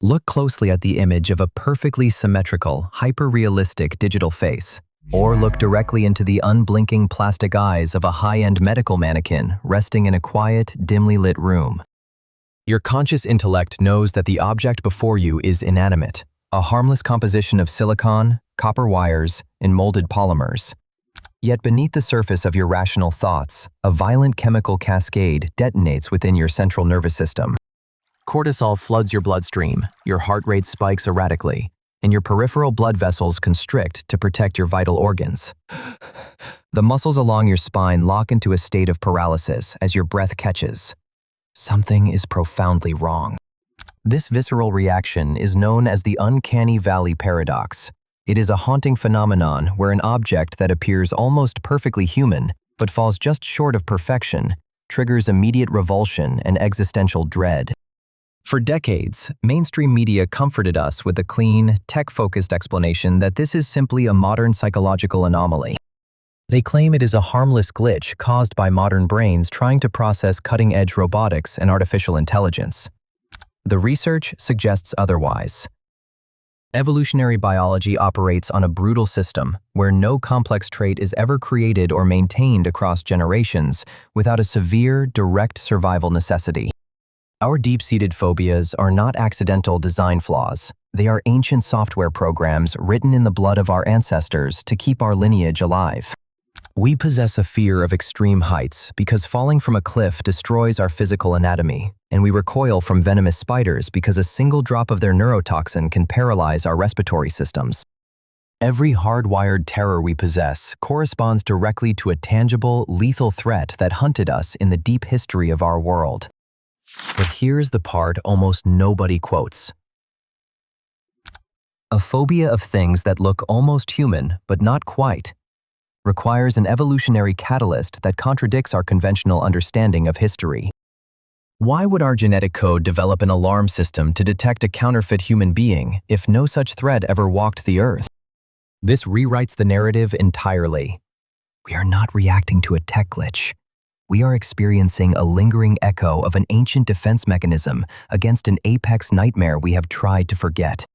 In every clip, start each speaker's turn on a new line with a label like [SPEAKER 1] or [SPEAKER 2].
[SPEAKER 1] Look closely at the image of a perfectly symmetrical, hyper-realistic digital face, or look directly into the unblinking plastic eyes of a high-end medical mannequin resting in a quiet, dimly lit room. Your conscious intellect knows that the object before you is inanimate, a harmless composition of silicon, copper wires, and molded polymers. Yet beneath the surface of your rational thoughts, a violent chemical cascade detonates within your central nervous system. Cortisol floods your bloodstream, your heart rate spikes erratically, and your peripheral blood vessels constrict to protect your vital organs. The muscles along your spine lock into a state of paralysis as your breath catches. Something is profoundly wrong. This visceral reaction is known as the Uncanny Valley paradox. It is a haunting phenomenon where an object that appears almost perfectly human, but falls just short of perfection, triggers immediate revulsion and existential dread. For decades, mainstream media comforted us with the clean, tech-focused explanation that this is simply a modern psychological anomaly. They claim it is a harmless glitch caused by modern brains trying to process cutting-edge robotics and artificial intelligence. The research suggests otherwise. Evolutionary biology operates on a brutal system where no complex trait is ever created or maintained across generations without a severe, direct survival necessity. Our deep-seated phobias are not accidental design flaws. They are ancient software programs written in the blood of our ancestors to keep our lineage alive. We possess a fear of extreme heights because falling from a cliff destroys our physical anatomy, and we recoil from venomous spiders because a single drop of their neurotoxin can paralyze our respiratory systems. Every hardwired terror we possess corresponds directly to a tangible, lethal threat that hunted us in the deep history of our world. But here's the part almost nobody quotes. A phobia of things that look almost human, but not quite, requires an evolutionary catalyst that contradicts our conventional understanding of history. Why would our genetic code develop an alarm system to detect a counterfeit human being if no such threat ever walked the earth? This rewrites the narrative entirely. We are not reacting to a tech glitch. We are experiencing a lingering echo of an ancient defense mechanism against an apex nightmare we have tried to forget.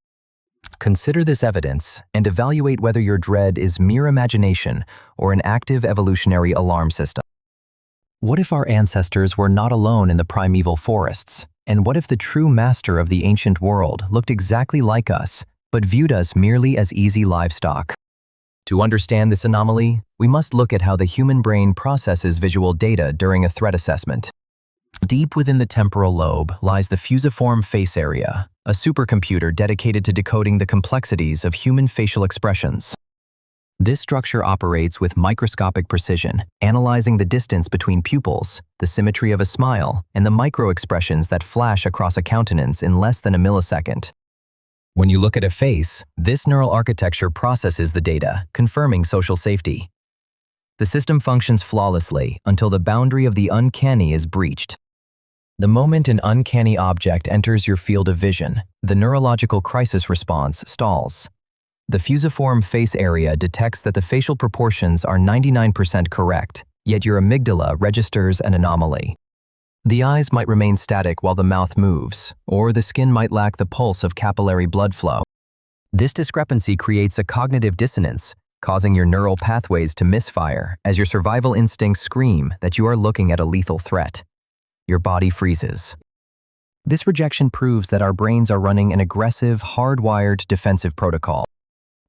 [SPEAKER 1] Consider this evidence and evaluate whether your dread is mere imagination or an active evolutionary alarm system. What if our ancestors were not alone in the primeval forests? And what if the true master of the ancient world looked exactly like us, but viewed us merely as easy livestock? To understand this anomaly, we must look at how the human brain processes visual data during a threat assessment. Deep within the temporal lobe lies the Fusiform face area, a supercomputer dedicated to decoding the complexities of human facial expressions. This structure operates with microscopic precision, analyzing the distance between pupils, the symmetry of a smile, and the micro-expressions that flash across a countenance in less than a millisecond. When you look at a face, this neural architecture processes the data, confirming social safety. The system functions flawlessly until the boundary of the uncanny is breached. The moment an uncanny object enters your field of vision, the neurological crisis response stalls. The Fusiform face area detects that the facial proportions are 99% correct, yet your amygdala registers an anomaly. The eyes might remain static while the mouth moves, or the skin might lack the pulse of capillary blood flow. This discrepancy creates a cognitive dissonance, causing your neural pathways to misfire as your survival instincts scream that you are looking at a lethal threat. Your body freezes. This rejection proves that our brains are running an aggressive, hardwired defensive protocol.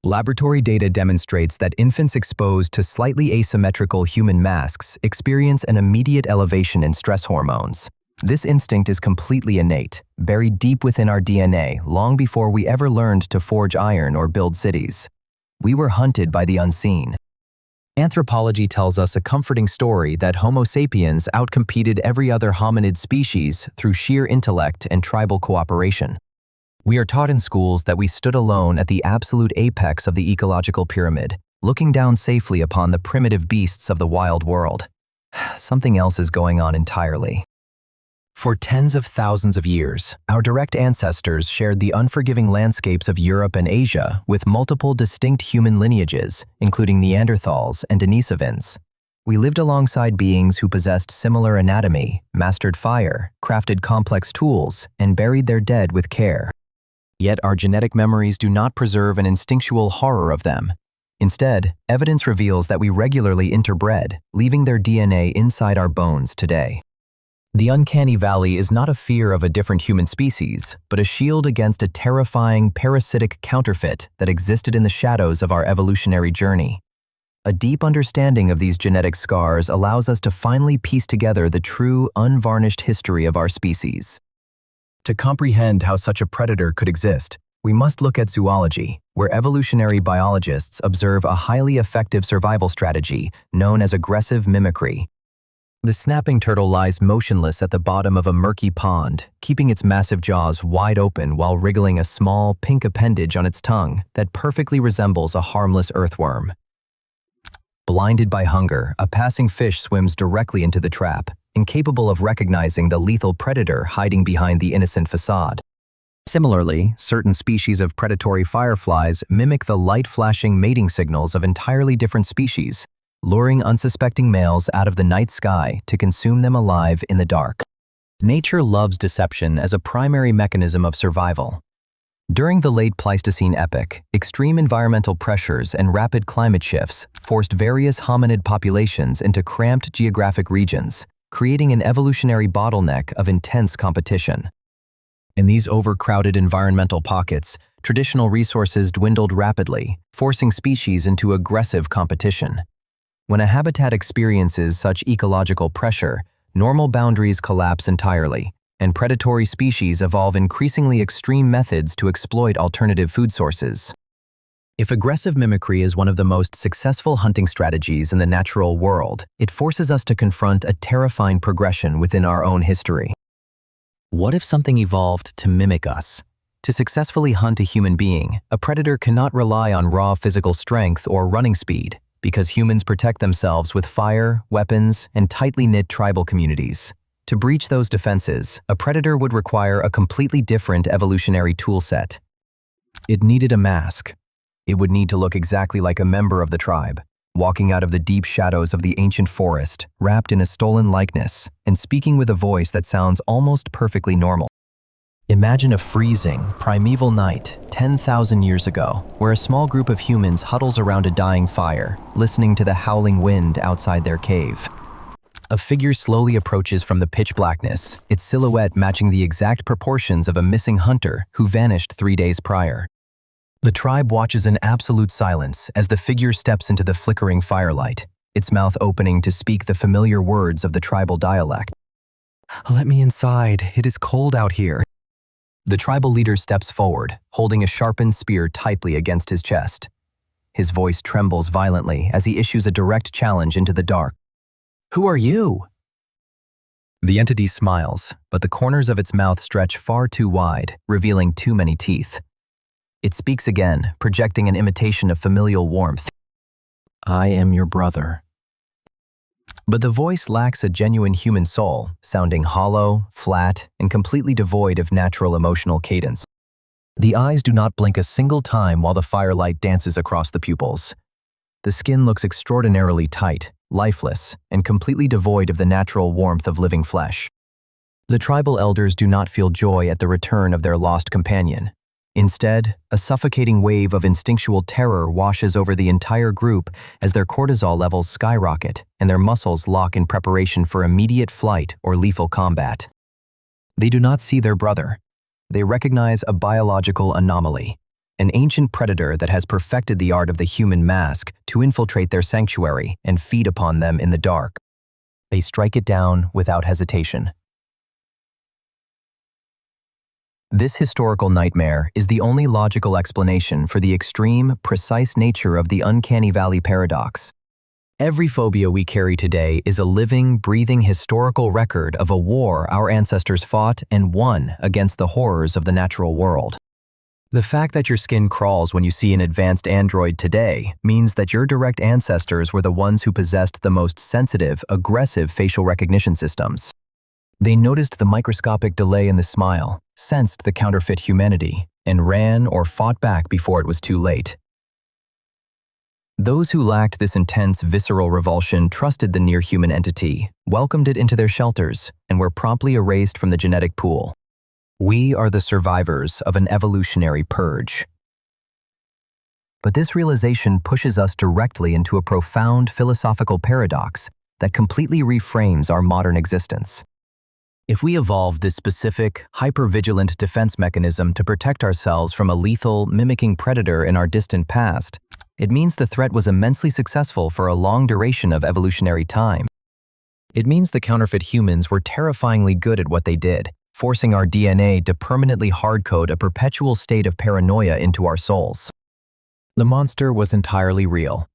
[SPEAKER 1] Laboratory data demonstrates that infants exposed to slightly asymmetrical human masks experience an immediate elevation in stress hormones. This instinct is completely innate, buried deep within our DNA long before we ever learned to forge iron or build cities. We were hunted by the unseen. Anthropology tells us a comforting story that Homo sapiens outcompeted every other hominid species through sheer intellect and tribal cooperation. We are taught in schools that we stood alone at the absolute apex of the ecological pyramid, looking down safely upon the primitive beasts of the wild world. Something else is going on entirely. For tens of thousands of years, our direct ancestors shared the unforgiving landscapes of Europe and Asia with multiple distinct human lineages, including Neanderthals and Denisovans. We lived alongside beings who possessed similar anatomy, mastered fire, crafted complex tools, and buried their dead with care. Yet our genetic memories do not preserve an instinctual horror of them. Instead, evidence reveals that we regularly interbred, leaving their DNA inside our bones today. The Uncanny Valley is not a fear of a different human species, but a shield against a terrifying parasitic counterfeit that existed in the shadows of our evolutionary journey. A deep understanding of these genetic scars allows us to finally piece together the true, unvarnished history of our species. To comprehend how such a predator could exist, we must look at zoology, where evolutionary biologists observe a highly effective survival strategy known as aggressive mimicry. The snapping turtle lies motionless at the bottom of a murky pond, keeping its massive jaws wide open while wriggling a small, pink appendage on its tongue that perfectly resembles a harmless earthworm. Blinded by hunger, a passing fish swims directly into the trap, incapable of recognizing the lethal predator hiding behind the innocent facade. Similarly, certain species of predatory fireflies mimic the light-flashing mating signals of entirely different species, luring unsuspecting males out of the night sky to consume them alive in the dark. Nature loves deception as a primary mechanism of survival. During the late Pleistocene epoch, extreme environmental pressures and rapid climate shifts forced various hominid populations into cramped geographic regions, creating an evolutionary bottleneck of intense competition. In these overcrowded environmental pockets, traditional resources dwindled rapidly, forcing species into aggressive competition. When a habitat experiences such ecological pressure, normal boundaries collapse entirely, and predatory species evolve increasingly extreme methods to exploit alternative food sources. If aggressive mimicry is one of the most successful hunting strategies in the natural world, it forces us to confront a terrifying progression within our own history. What if something evolved to mimic us? To successfully hunt a human being, a predator cannot rely on raw physical strength or running speed, because humans protect themselves with fire, weapons, and tightly knit tribal communities. To breach those defenses, a predator would require a completely different evolutionary toolset. It needed a mask. It would need to look exactly like a member of the tribe, walking out of the deep shadows of the ancient forest, wrapped in a stolen likeness, and speaking with a voice that sounds almost perfectly normal. Imagine a freezing, primeval night 10,000 years ago, where a small group of humans huddles around a dying fire, listening to the howling wind outside their cave. A figure slowly approaches from the pitch blackness, its silhouette matching the exact proportions of a missing hunter who vanished 3 days prior. The tribe watches in absolute silence as the figure steps into the flickering firelight, its mouth opening to speak the familiar words of the tribal dialect. "Let me inside, it is cold out here." The tribal leader steps forward, holding a sharpened spear tightly against his chest. His voice trembles violently as he issues a direct challenge into the dark. "Who are you?" The entity smiles, but the corners of its mouth stretch far too wide, revealing too many teeth. It speaks again, projecting an imitation of familial warmth. "I am your brother." But the voice lacks a genuine human soul, sounding hollow, flat, and completely devoid of natural emotional cadence. The eyes do not blink a single time while the firelight dances across the pupils. The skin looks extraordinarily tight, lifeless, and completely devoid of the natural warmth of living flesh. The tribal elders do not feel joy at the return of their lost companion. Instead, a suffocating wave of instinctual terror washes over the entire group as their cortisol levels skyrocket and their muscles lock in preparation for immediate flight or lethal combat. They do not see their brother. They recognize a biological anomaly, an ancient predator that has perfected the art of the human mask to infiltrate their sanctuary and feed upon them in the dark. They strike it down without hesitation. This historical nightmare is the only logical explanation for the extreme, precise nature of the Uncanny Valley paradox. Every phobia we carry today is a living, breathing historical record of a war our ancestors fought and won against the horrors of the natural world. The fact that your skin crawls when you see an advanced android today means that your direct ancestors were the ones who possessed the most sensitive, aggressive facial recognition systems. They noticed the microscopic delay in the smile, sensed the counterfeit humanity, and ran or fought back before it was too late. Those who lacked this intense visceral revulsion trusted the near-human entity, welcomed it into their shelters, and were promptly erased from the genetic pool. We are the survivors of an evolutionary purge. But this realization pushes us directly into a profound philosophical paradox that completely reframes our modern existence. If we evolved this specific, hypervigilant defense mechanism to protect ourselves from a lethal, mimicking predator in our distant past, it means the threat was immensely successful for a long duration of evolutionary time. It means the counterfeit humans were terrifyingly good at what they did, forcing our DNA to permanently hardcode a perpetual state of paranoia into our souls. The monster was entirely real.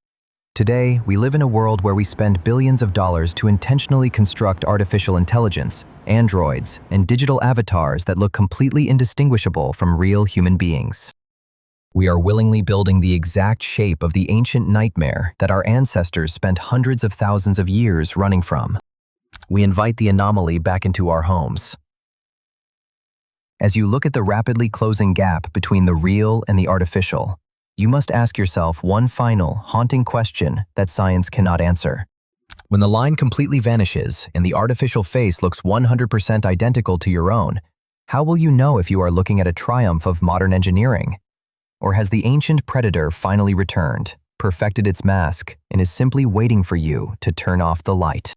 [SPEAKER 1] Today, we live in a world where we spend billions of dollars to intentionally construct artificial intelligence, androids, and digital avatars that look completely indistinguishable from real human beings. We are willingly building the exact shape of the ancient nightmare that our ancestors spent hundreds of thousands of years running from. We invite the anomaly back into our homes. As you look at the rapidly closing gap between the real and the artificial, you must ask yourself one final, haunting question that science cannot answer. When the line completely vanishes and the artificial face looks 100% identical to your own, how will you know if you are looking at a triumph of modern engineering? Or has the ancient predator finally returned, perfected its mask, and is simply waiting for you to turn off the light?